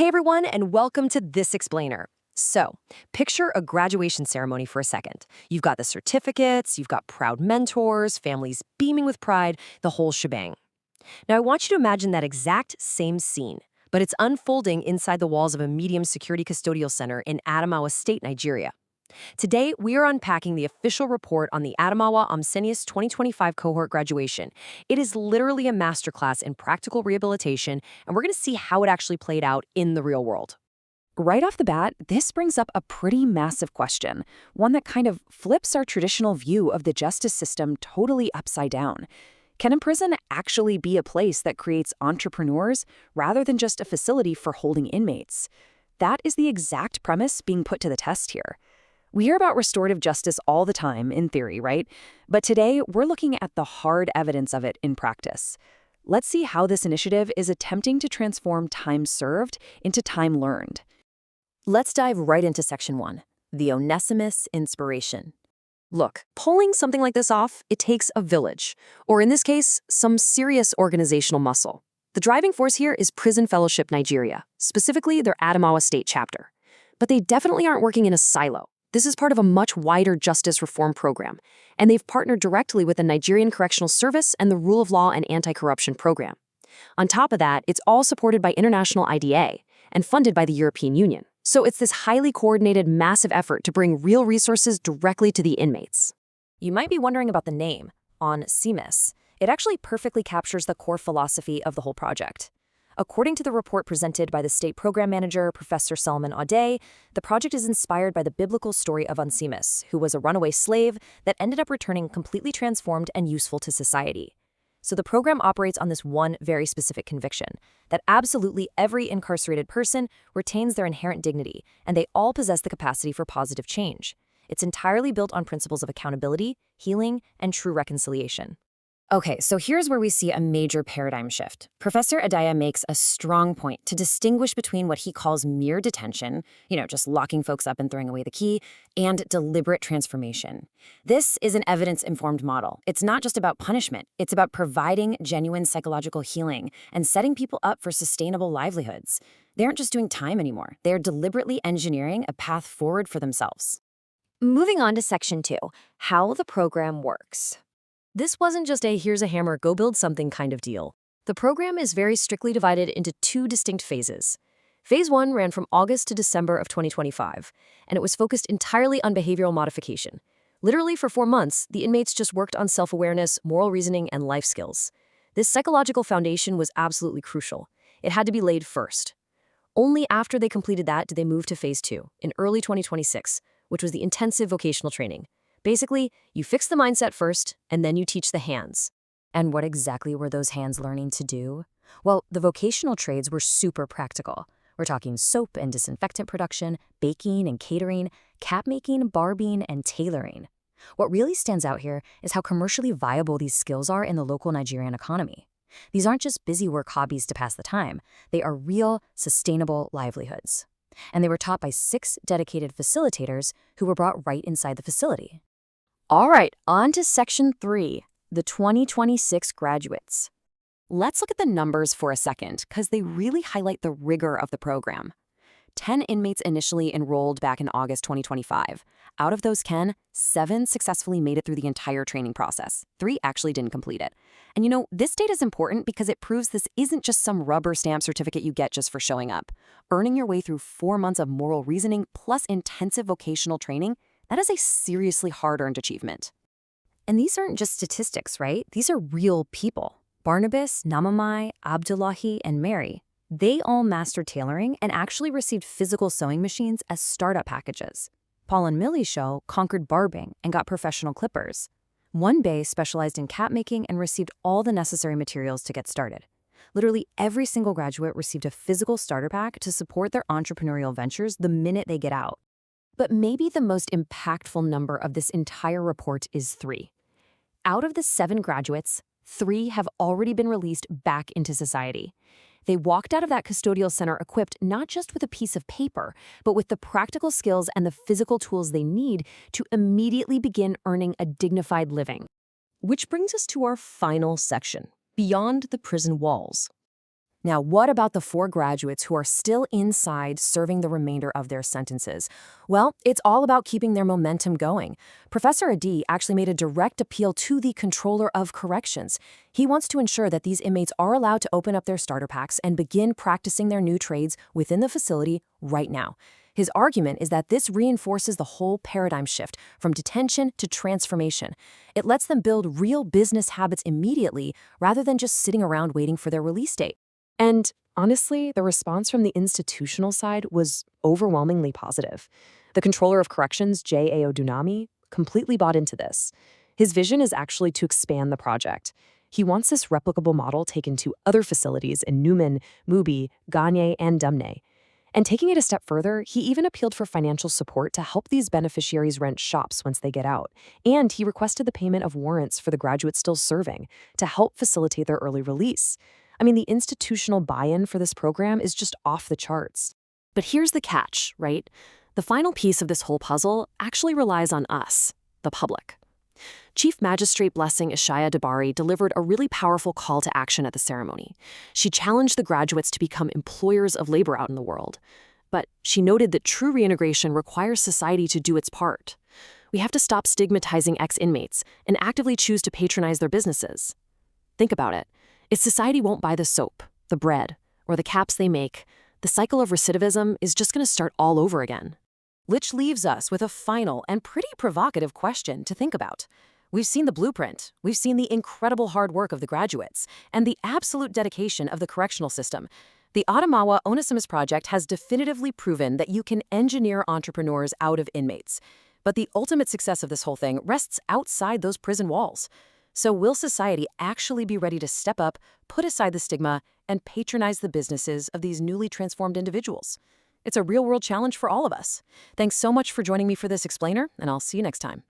Hey everyone, and welcome to This Explainer. So, picture a graduation ceremony for a second. You've got the certificates, you've got proud mentors, families beaming with pride, the whole shebang. Now, I want you to imagine that exact same scene, but it's unfolding inside the walls of a medium security custodial center in Adamawa State, Nigeria. Today, we are unpacking the official report on the Adamawa Onesimus 2025 cohort graduation. It is literally a masterclass in practical rehabilitation, and we're going to see how it actually played out in the real world. Right off the bat, this brings up a pretty massive question, one that kind of flips our traditional view of the justice system totally upside down. Can a prison actually be a place that creates entrepreneurs rather than just a facility for holding inmates? That is the exact premise being put to the test here. We hear about restorative justice all the time, in theory, right? But today, we're looking at the hard evidence of it in practice. Let's see how this initiative is attempting to transform time served into time learned. Let's dive right into Section 1, the Onesimus Inspiration. Look, pulling something like this off, it takes a village, or in this case, some serious organizational muscle. The driving force here is Prison Fellowship Nigeria, specifically their Adamawa State chapter. But they definitely aren't working in a silo. This is part of a much wider justice reform program, and they've partnered directly with the Nigerian Correctional Service and the Rule of Law and Anti-Corruption Program. On top of that, it's all supported by international IDA and funded by the European Union. So it's this highly coordinated, massive effort to bring real resources directly to the inmates. You might be wondering about the name, Onesimus. It actually perfectly captures the core philosophy of the whole project. According to the report presented by the state program manager, Professor Solomon Ade, the project is inspired by the biblical story of Onesimus, who was a runaway slave that ended up returning completely transformed and useful to society. So the program operates on this one very specific conviction, that absolutely every incarcerated person retains their inherent dignity, and they all possess the capacity for positive change. It's entirely built on principles of accountability, healing, and true reconciliation. Okay, so here's where we see a major paradigm shift. Professor Adaya makes a strong point to distinguish between what he calls mere detention, just locking folks up and throwing away the key, and deliberate transformation. This is an evidence-informed model. It's not just about punishment. It's about providing genuine psychological healing and setting people up for sustainable livelihoods. They aren't just doing time anymore. They're deliberately engineering a path forward for themselves. Moving on to Section 2, how the program works. This wasn't just a here's a hammer, go build something kind of deal. The program is very strictly divided into two distinct phases. Phase 1 ran from August to December of 2025, and it was focused entirely on behavioral modification. Literally for 4 months, the inmates just worked on self-awareness, moral reasoning, and life skills. This psychological foundation was absolutely crucial. It had to be laid first. Only after they completed that did they move to Phase 2, in early 2026, which was the intensive vocational training. Basically, you fix the mindset first, and then you teach the hands. And what exactly were those hands learning to do? Well, the vocational trades were super practical. We're talking soap and disinfectant production, baking and catering, cap making, barbing, and tailoring. What really stands out here is how commercially viable these skills are in the local Nigerian economy. These aren't just busy work hobbies to pass the time. They are real, sustainable livelihoods. And they were taught by 6 dedicated facilitators who were brought right inside the facility. All right, on to Section 3, the 2026 graduates. Let's look at the numbers for a second, because they really highlight the rigor of the program. 10 inmates initially enrolled back in August 2025. Out of those 10, 7 successfully made it through the entire training process. 3 actually didn't complete it. And this data is important because it proves this isn't just some rubber stamp certificate you get just for showing up. Earning your way through 4 months of moral reasoning plus intensive vocational training, that is a seriously hard-earned achievement. And these aren't just statistics, right? These are real people. Barnabas, Namamai, Abdullahi, and Mary, they all mastered tailoring and actually received physical sewing machines as startup packages. Paul and Millie's show conquered barbing and got professional clippers. One bay specialized in cap making and received all the necessary materials to get started. Literally every single graduate received a physical starter pack to support their entrepreneurial ventures the minute they get out. But maybe the most impactful number of this entire report is 3. Out of the 7 graduates, 3 have already been released back into society. They walked out of that custodial center equipped not just with a piece of paper, but with the practical skills and the physical tools they need to immediately begin earning a dignified living. Which brings us to our final section, beyond the prison walls. Now, what about the 4 graduates who are still inside serving the remainder of their sentences? Well, it's all about keeping their momentum going. Professor Adi actually made a direct appeal to the Controller of Corrections. He wants to ensure that these inmates are allowed to open up their starter packs and begin practicing their new trades within the facility right now. His argument is that this reinforces the whole paradigm shift from detention to transformation. It lets them build real business habits immediately rather than just sitting around waiting for their release date. And honestly, the response from the institutional side was overwhelmingly positive. The Controller of Corrections, J.A.O. Dunami, completely bought into this. His vision is actually to expand the project. He wants this replicable model taken to other facilities in Newman, Mubi, Ganye, and Dumne. And taking it a step further, he even appealed for financial support to help these beneficiaries rent shops once they get out. And he requested the payment of warrants for the graduates still serving to help facilitate their early release. I mean, the institutional buy-in for this program is just off the charts. But here's the catch, right? The final piece of this whole puzzle actually relies on us, the public. Chief Magistrate Blessing Ishaya Dabari delivered a really powerful call to action at the ceremony. She challenged the graduates to become employers of labor out in the world. But she noted that true reintegration requires society to do its part. We have to stop stigmatizing ex-inmates and actively choose to patronize their businesses. Think about it. If society won't buy the soap, the bread, or the caps they make, the cycle of recidivism is just going to start all over again. Which leaves us with a final and pretty provocative question to think about. We've seen the blueprint, we've seen the incredible hard work of the graduates, and the absolute dedication of the correctional system. The Adamawa Onesimus Project has definitively proven that you can engineer entrepreneurs out of inmates. But the ultimate success of this whole thing rests outside those prison walls. So will society actually be ready to step up, put aside the stigma, and patronize the businesses of these newly transformed individuals? It's a real-world challenge for all of us. Thanks so much for joining me for this explainer, and I'll see you next time.